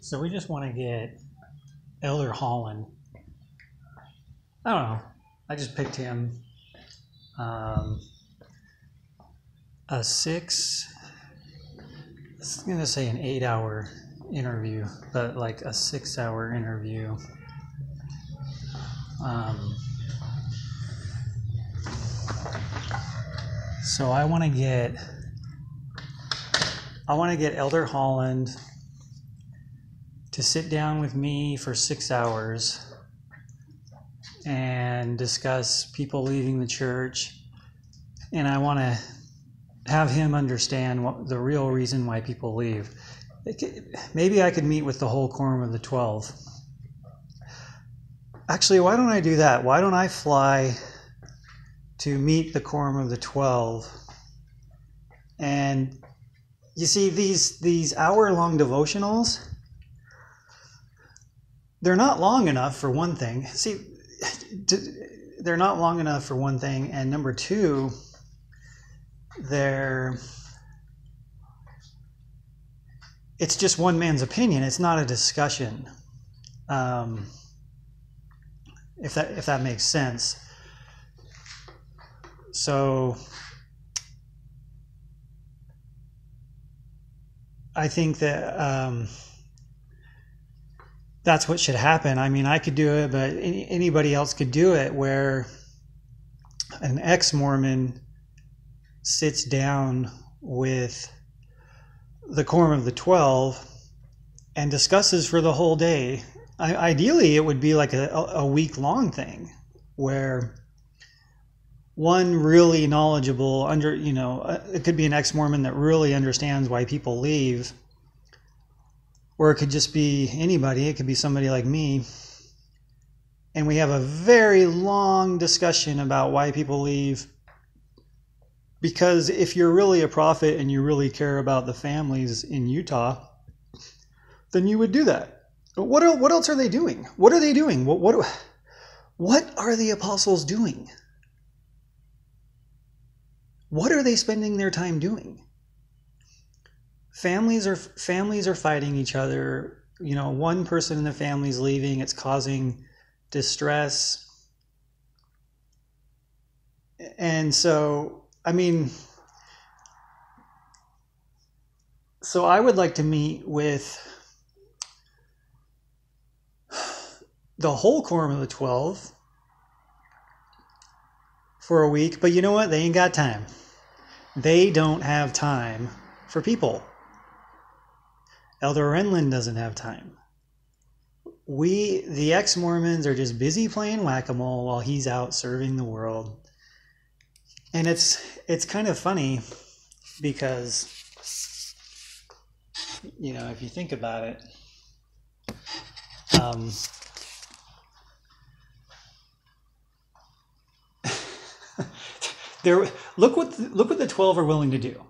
So we just want to get Elder Holland. I don't know. I just picked him. Um, a 6, I'm going to say an 8-hour interview, but like a 6-hour interview. So I want to get Elder Holland to sit down with me for 6 hours and discuss people leaving the church. And I want to have him understand what the real reason why people leave. Maybe I could meet with the whole quorum of the 12. Actually, why don't I do that? Why don't I fly to meet the quorum of the 12? And you see, these hour-long devotionals, they're not long enough for one thing. See, they're not long enough for one thing, and number two, it's just one man's opinion. It's not a discussion. If that makes sense. So I think that that's what should happen. I mean, I could do it, but anybody else could do it, where an ex-Mormon sits down with the quorum of the 12 and discusses for the whole day. Ideally, it would be like a week-long thing, where one really knowledgeable, it could be an ex-Mormon that really understands why people leave, or it could just be anybody. It could be somebody like me. And we have a very long discussion about why people leave. Because if you're really a prophet and you really care about the families in Utah, then you would do that. But what else are they doing? What are they doing? What are the apostles doing? What are they spending their time doing? Families are fighting each other. One person in the family is leaving. It's causing distress. And so, so I would like to meet with the whole quorum of the 12 for a week. But you know what? They ain't got time. They don't have time for people. Elder Renlund doesn't have time. The ex-Mormons, are just busy playing whack-a-mole while he's out serving the world. And it's kind of funny because, if you think about it, look what the 12 are willing to do.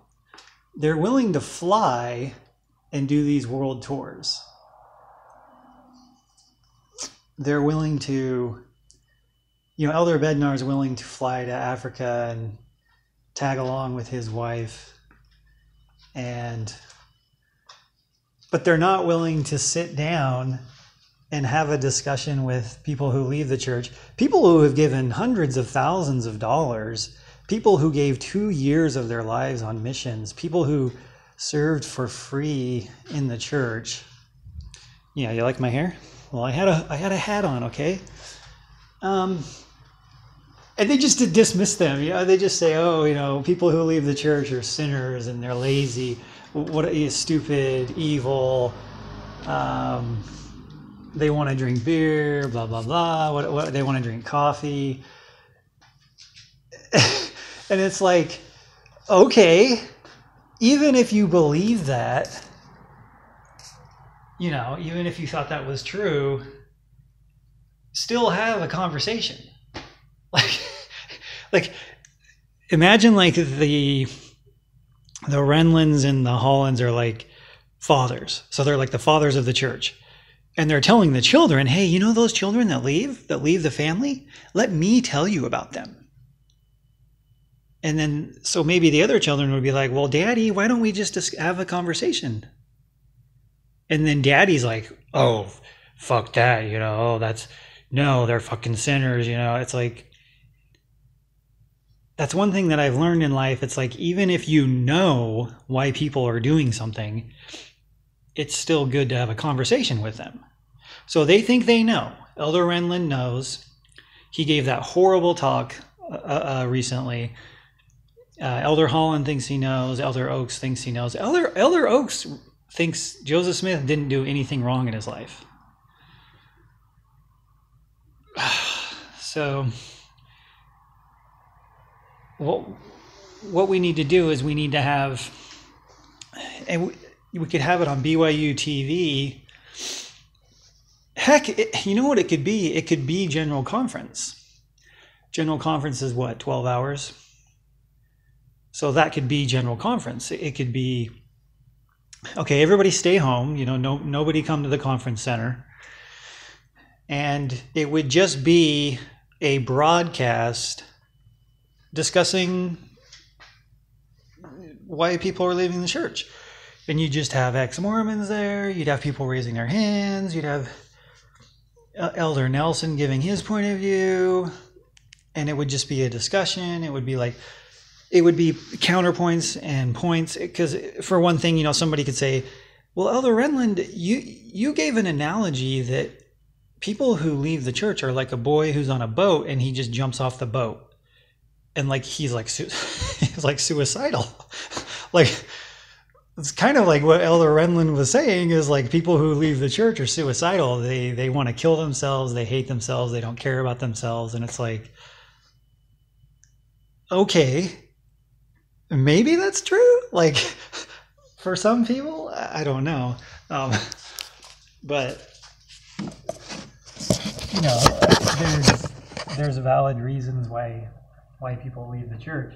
They're willing to fly and do these world tours. They're willing to, Elder Bednar is willing to fly to Africa and tag along with his wife, but they're not willing to sit down and have a discussion with people who leave the church, people who have given hundreds of thousands of dollars, people who gave 2 years of their lives on missions, people who served for free in the church. Yeah, you like my hair? Well, I had a hat on, okay? And they just dismiss them. They just say, people who leave the church are sinners and they're lazy. What are you, stupid, evil? They want to drink beer, blah, blah, blah. What they want to drink coffee. And it's like, okay, even if you believe that, even if you thought that was true, still have a conversation. Like imagine like the Renlunds and the Hollands are like fathers. So they're like the fathers of the church. And they're telling the children, hey, those children that leave the family? Let me tell you about them. And then, so maybe the other children would be like, well, Daddy, why don't we just have a conversation? And then daddy's like, oh, fuck that, oh, no, they're fucking sinners, It's like, that's one thing that I've learned in life. It's like, even if you know why people are doing something, it's still good to have a conversation with them. So they think they know. Elder Renlund knows. He gave that horrible talk recently. Elder Holland thinks he knows. Elder Oaks thinks he knows. Elder Oaks thinks Joseph Smith didn't do anything wrong in his life. So what we need to do is we need to have, and we could have it on BYU TV. Heck, you know what it could be? It could be General Conference. General Conference is what, 12 hours? So that could be General Conference. It could be, okay, everybody stay home, nobody come to the conference center. And it would just be a broadcast discussing why people are leaving the church. And you just have ex-Mormons there, you'd have people raising their hands, you'd have Elder Nelson giving his point of view, and it would just be a discussion. It would be counterpoints and points, because for one thing, somebody could say, well, Elder Renlund, you gave an analogy that people who leave the church are like a boy who's on a boat and he just jumps off the boat. And he's like suicidal. It's kind of like what Elder Renlund was saying, is like people who leave the church are suicidal. They want to kill themselves. They hate themselves. They don't care about themselves. And it's like, okay, maybe that's true. Like for some people, I don't know. But there's valid reasons why people leave the church.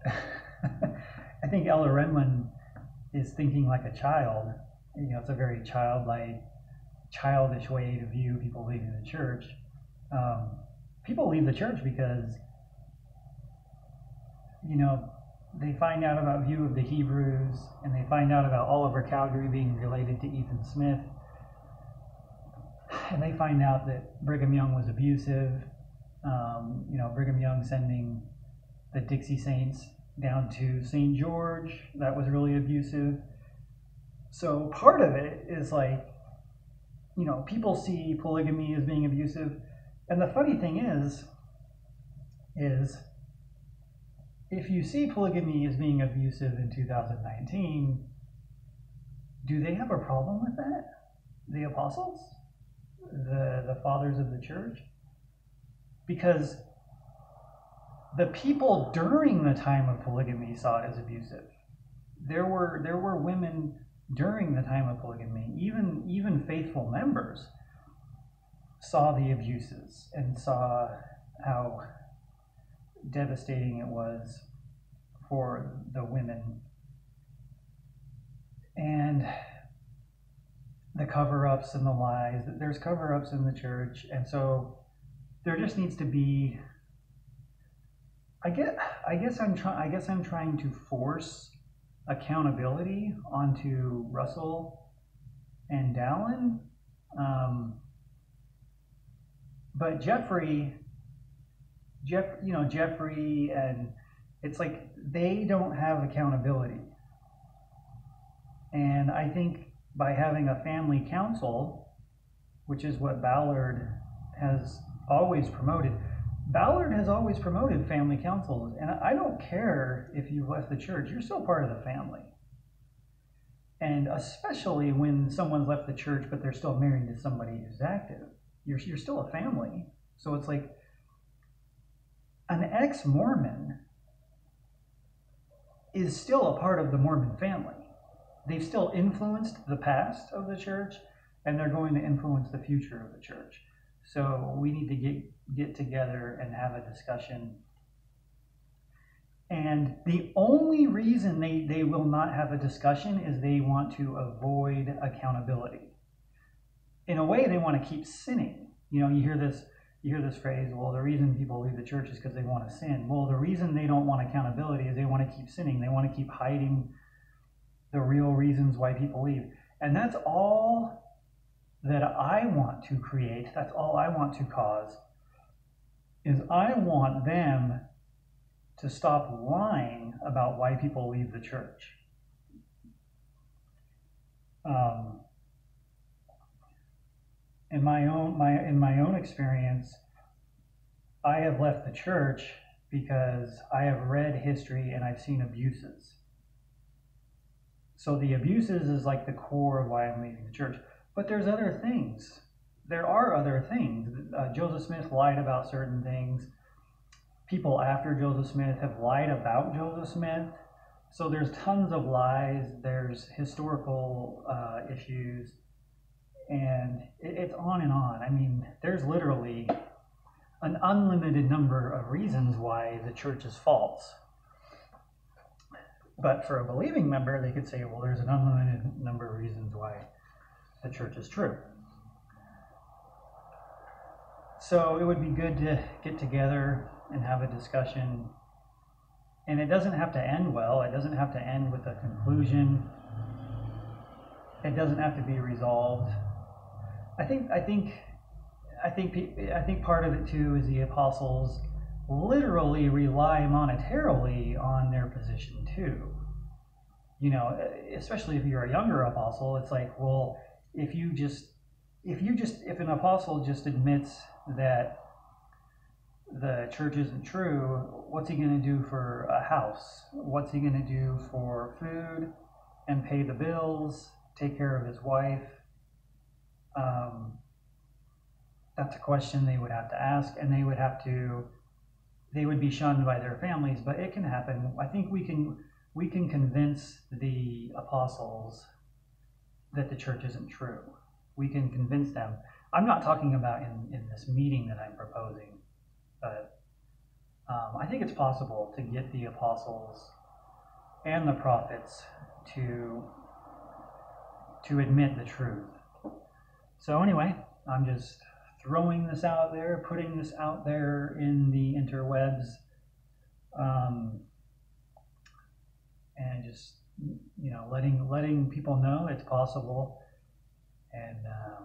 I think Elder Renlund is thinking like a child. It's a very childish way to view people leaving the church. People leave the church because, they find out about View of the Hebrews, and they find out about Oliver Cowdery being related to Ethan Smith. And they find out that Brigham Young was abusive. Brigham Young sending the Dixie Saints down to St. George, that was really abusive. So part of it is people see polygamy as being abusive. And the funny thing is if you see polygamy as being abusive in 2019, do they have a problem with that? The apostles? The fathers of the church? Because the people during the time of polygamy saw it as abusive. There were women during the time of polygamy, even faithful members saw the abuses and saw how devastating it was for the women. And the cover-ups and the lies. There's cover-ups in the church, and so there just needs to be. I guess I'm trying to force accountability onto Russell and Dallin, but Jeffrey, and it's like they don't have accountability, and I think by having a family council, which is what Ballard has always promoted. Ballard has always promoted family councils, and I don't care if you've left the church, you're still part of the family. And especially when someone's left the church, but they're still married to somebody who's active, you're still a family. So it's like an ex-Mormon is still a part of the Mormon family. They've still influenced the past of the church, and they're going to influence the future of the church. So we need to get together and have a discussion. And the only reason they will not have a discussion is they want to avoid accountability. In a way, they want to keep sinning. You hear this phrase, well, the reason people leave the church is because they want to sin. Well, the reason they don't want accountability is they want to keep sinning. They want to keep hiding the real reasons why people leave. And that's all that I want to create. That's all I want to cause, is I want them to stop lying about why people leave the church. In my own experience, I have left the church because I have read history and I've seen abuses. So the abuses is like the core of why I'm leaving the church. But there's other things. There are other things. Joseph Smith lied about certain things. People after Joseph Smith have lied about Joseph Smith. So there's tons of lies. There's historical issues. And it's on and on. I mean, there's literally an unlimited number of reasons why the church is false. But for a believing member, they could say, well, there's an unlimited number of reasons why the church is true. So it would be good to get together and have a discussion. And it doesn't have to end well. It doesn't have to end with a conclusion. It doesn't have to be resolved. I think part of it too is the apostles literally rely monetarily on their position too. You know, especially if you're a younger apostle, it's like, well, if an apostle just admits that the church isn't true, what's he going to do for a house? What's he going to do for food and pay the bills, take care of his wife? That's a question they would have to ask, and they would be shunned by their families, but it can happen. I think we can convince the apostles that the church isn't true. We can convince them. I'm not talking about in this meeting that I'm proposing, but I think it's possible to get the apostles and the prophets to admit the truth. So anyway, I'm just throwing this out there, putting this out there in the interwebs, and just, you know, letting people know it's possible, and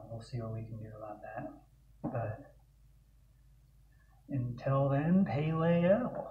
we'll see what we can do about that. But until then, Paleo.